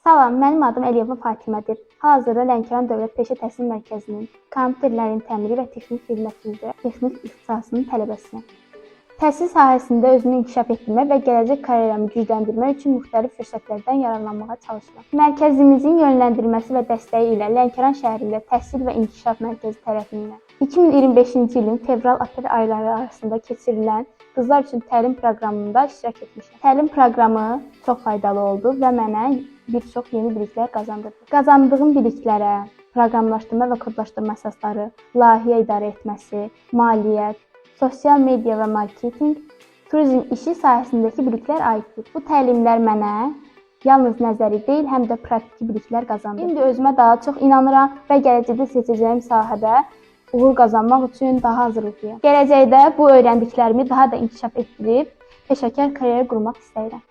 Salam, mənim adım Əliyeva Fatimədir. Hal-hazırda Lənkəran Dövlət Peşə Təhsil Mərkəzinin kompüterlərin təmiri və texnik xidməti üzrə texnik ixtisasının tələbəsiyəm. Təhsil sahəsində özümü inkişaf etdirmək və gələcək karyeramı gücləndirmək üçün müxtəlif fürsətlərdən yararlanmağa çalışıram. Mərkəzimizin yönləndirməsi və dəstəyi ilə Lənkəran şəhərində Təhsil və İnkişaf Mərkəzi tərəfindən 2025-ci ilin fevral-aprel ayları arasında keçirilən Qızlar üçün təlim proqramında iştirak etmişəm. Təlim proqramı çox faydalı oldu və mənə bir çox yeni biliklər qazandırdı. Qazandığım biliklərə proqramlaşdırma və kodlaşdırma əsasları, layihə idarə etməsi, maliyyət, sosial media və marketinq, turizm işi sahəsindəki biliklər aiddir. Bu təlimlər mənə yalnız nəzəri deyil, həm də praktiki biliklər qazandırdı. İndi özümə daha çox inanıram və gələcəkdə seçəcəyim sahədə uğur qazanmaq üçün daha hazırlıqlıyam. Gələcəkdə bu öyrəndiklərimi daha da inkişaf etdirib peşəkar karyer qurmaq istəyirəm.